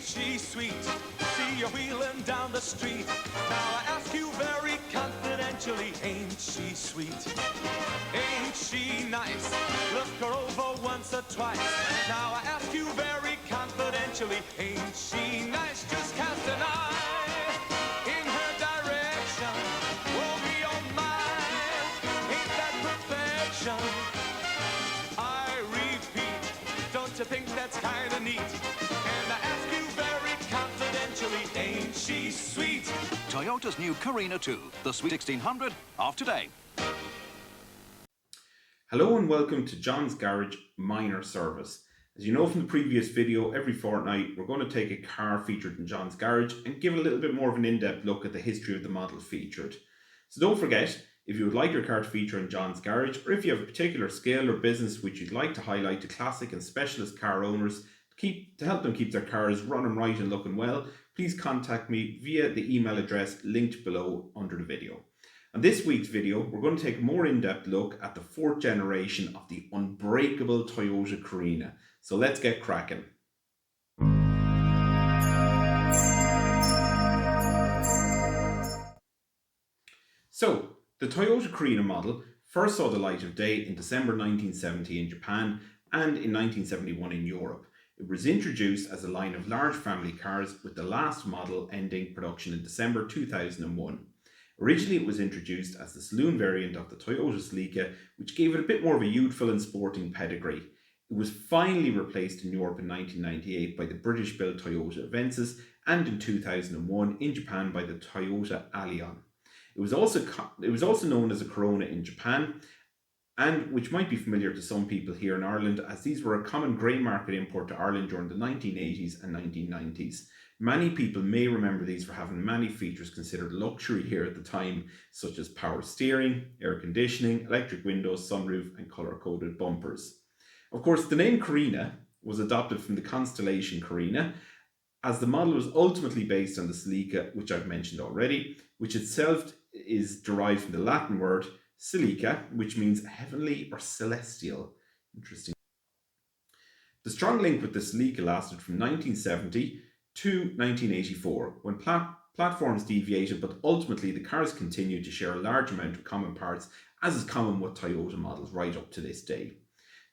she sweet? See you wheeling down the street. Now I ask you very confidentially, ain't she sweet? Ain't she nice? Look her over once or twice. Now I ask you very confidentially, ain't she nice? Just cast an eye in her direction. Oh me, oh my, ain't that perfection? I repeat, don't you think that's kinda neat? And I ask you very confidentially, ain't she sweet? Toyota's new Carina II, the sweet 1600 of today. Hello and welcome to John's Garage Minor Service. As you know from the previous video, every fortnight we're going to take a car featured in John's Garage and give a little bit more of an in-depth look at the history of the model featured. So don't forget, if you would like your car to feature in John's Garage, or if you have a particular skill or business which you'd like to highlight to classic and specialist car owners to help them keep their cars running right and looking well, please contact me via the email address linked below under the video. On this week's video, we're going to take a more in-depth look at the fourth generation of the unbreakable Toyota Carina. So let's get cracking. So, the Toyota Carina model first saw the light of day in December 1970 in Japan and in 1971 in Europe. It was introduced as a line of large family cars, with the last model ending production in December 2001. Originally it was introduced as the saloon variant of the Toyota Celica, which gave it a bit more of a youthful and sporting pedigree. It was finally replaced in Europe in 1998 by the British-built Toyota Avensis, and in 2001 in Japan by the Toyota Allion. It was also known as a Corona in Japan, and which might be familiar to some people here in Ireland, as these were a common grey market import to Ireland during the 1980s and 1990s. Many people may remember these for having many features considered luxury here at the time, such as power steering, air conditioning, electric windows, sunroof and colour-coded bumpers. Of course, the name Carina was adopted from the constellation Carina, as the model was ultimately based on the Celica, which I've mentioned already, which itself is derived from the Latin word Celica, which means heavenly or celestial. Interesting. The strong link with the Celica lasted from 1970 to 1984, when platforms deviated, but ultimately the cars continued to share a large amount of common parts, as is common with Toyota models right up to this day.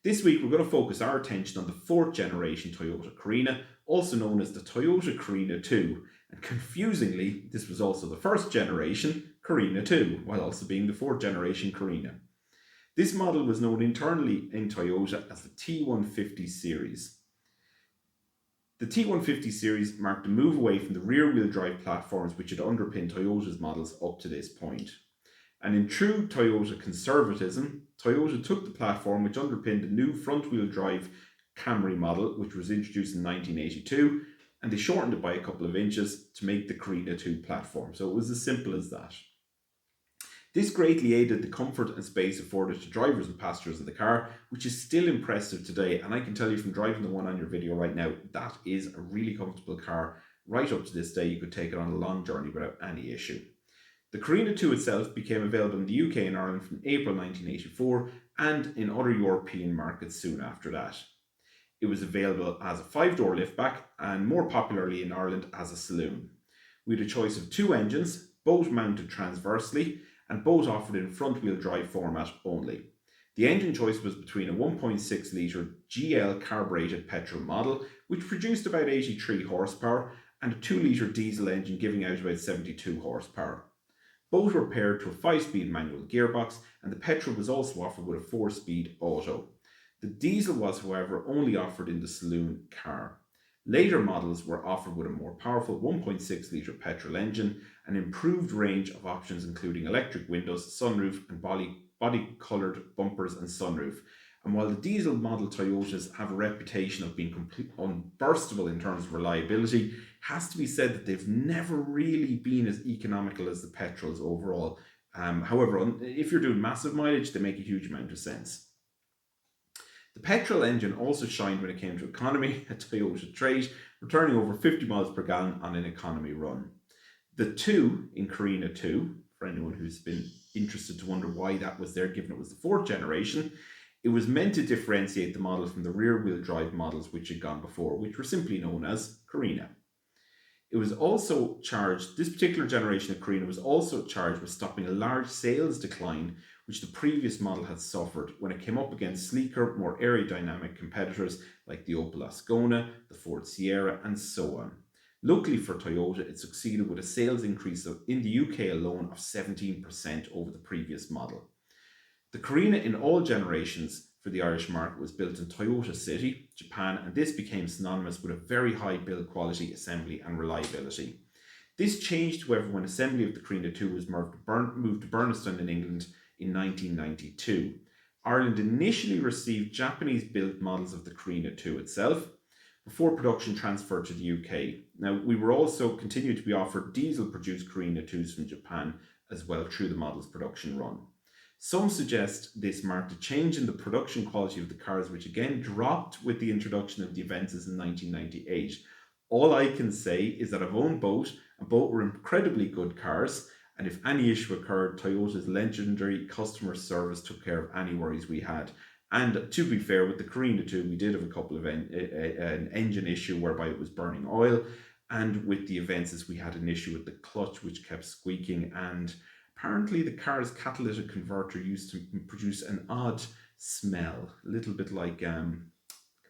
This week we're going to focus our attention on the fourth generation Toyota Carina, also known as the Toyota Carina II, and confusingly this was also the first generation Carina II, while also being the fourth generation Carina. This model was known internally in Toyota as the T150 series. The T150 series marked a move away from the rear-wheel drive platforms which had underpinned Toyota's models up to this point. And in true Toyota conservatism, Toyota took the platform which underpinned the new front-wheel drive Camry model, which was introduced in 1982, and they shortened it by a couple of inches to make the Carina II platform. So it was as simple as that. This greatly aided the comfort and space afforded to drivers and passengers of the car, which is still impressive today. And I can tell you from driving the one on your video right now, that is a really comfortable car. Right up to this day, you could take it on a long journey without any issue. The Carina II itself became available in the UK and Ireland from April 1984 and in other European markets soon after that. It was available as a 5-door liftback and more popularly in Ireland as a saloon. We had a choice of two engines, both mounted transversely, and both offered in front-wheel drive format only. The engine choice was between a 1.6 litre GL carbureted petrol model, which produced about 83 horsepower, and a 2 litre diesel engine giving out about 72 horsepower. Both were paired to a 5-speed manual gearbox, and the petrol was also offered with a 4-speed auto. The diesel was, however, only offered in the saloon car. Later models were offered with a more powerful 1.6 litre petrol engine, an improved range of options including electric windows, sunroof and body coloured bumpers and sunroof. And while the diesel model Toyotas have a reputation of being completely unburstable in terms of reliability, it has to be said that they've never really been as economical as the petrols overall. However, if you're doing massive mileage, they make a huge amount of sense. The petrol engine also shined when it came to economy, a Toyota trait, returning over 50 miles per gallon on an economy run. The 2 in Carina II, for anyone who's been interested to wonder why that was there, given it was the fourth generation, it was meant to differentiate the model from the rear-wheel drive models which had gone before, which were simply known as Carina. It was also charged, this particular generation of Carina was also charged with stopping a large sales decline which the previous model had suffered when it came up against sleeker, more aerodynamic competitors like the Opel Ascona, the Ford Sierra, and so on. Luckily for Toyota, it succeeded with a sales increase in the UK alone of 17% over the previous model. The Carina in all generations for the Irish market was built in Toyota City, Japan, and this became synonymous with a very high build quality, assembly, and reliability. This changed, however, when assembly of the Carina II was moved to Burnaston in England in 1992. Ireland initially received Japanese-built models of the Carina II itself, before production transferred to the UK. Now, we were also continued to be offered diesel-produced Carina IIs from Japan as well through the model's production run. Some suggest this marked a change in the production quality of the cars, which again dropped with the introduction of the Avensis in 1998. All I can say is that I've owned both, and both were incredibly good cars, and if any issue occurred, Toyota's legendary customer service took care of any worries we had. And to be fair, with the Carina II, we did have a couple of an engine issue whereby it was burning oil, and with the Avensis, we had an issue with the clutch which kept squeaking, and apparently the car's catalytic converter used to produce an odd smell, a little bit like a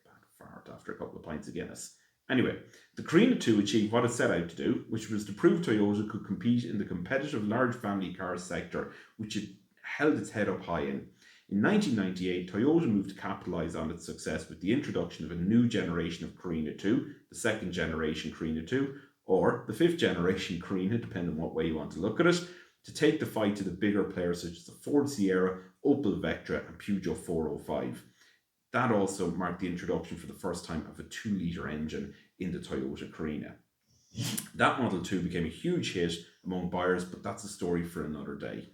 bad fart after a couple of pints of Guinness. Anyway, the Carina II achieved what it set out to do, which was to prove Toyota could compete in the competitive large family car sector, which it held its head up high in. In 1998, Toyota moved to capitalise on its success with the introduction of a new generation of Carina II, the second generation Carina II, or the fifth generation Carina, depending on what way you want to look at it, to take the fight to the bigger players such as the Ford Sierra, Opel Vectra, and Peugeot 405. That also marked the introduction for the first time of a 2-litre engine in the Toyota Carina. That Model 2 became a huge hit among buyers, but that's a story for another day.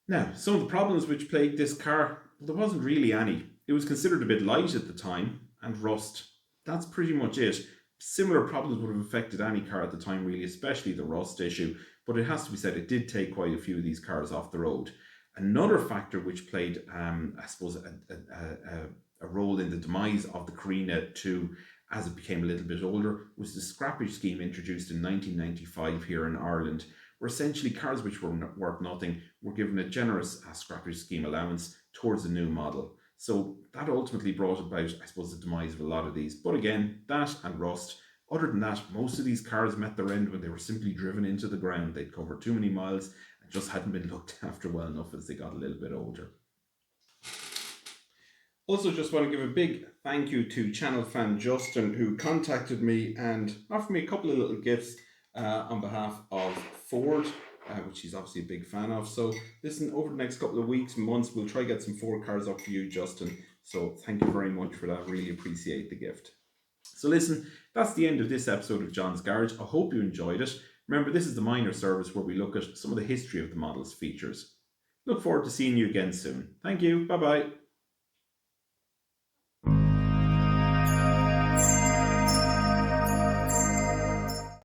Now, some of the problems which plagued this car, well, there wasn't really any. It was considered a bit light at the time, and rust. That's pretty much it. Similar problems would have affected any car at the time, really, especially the rust issue, but it has to be said it did take quite a few of these cars off the road. Another factor which played, I suppose, a role in the demise of the Carina II as it became a little bit older was the scrappage scheme introduced in 1995 here in Ireland, where essentially cars which were worth nothing were given a generous scrappage scheme allowance towards the new model. So that ultimately brought about, I suppose, the demise of a lot of these. But again, that and rust. Other than that, most of these cars met their end when they were simply driven into the ground. They'd covered too many miles and just hadn't been looked after well enough as they got a little bit older. Also, just want to give a big thank you to channel fan Justin, who contacted me and offered me a couple of little gifts on behalf of Ford, which he's obviously a big fan of. So listen, over the next couple of weeks and months, we'll try to get some Ford cars up for you, Justin. So thank you very much for that. Really appreciate the gift. So listen, that's the end of this episode of John's Garage. I hope you enjoyed it. Remember, this is the minor service where we look at some of the history of the model's features. Look forward to seeing you again soon. Thank you. Bye-bye.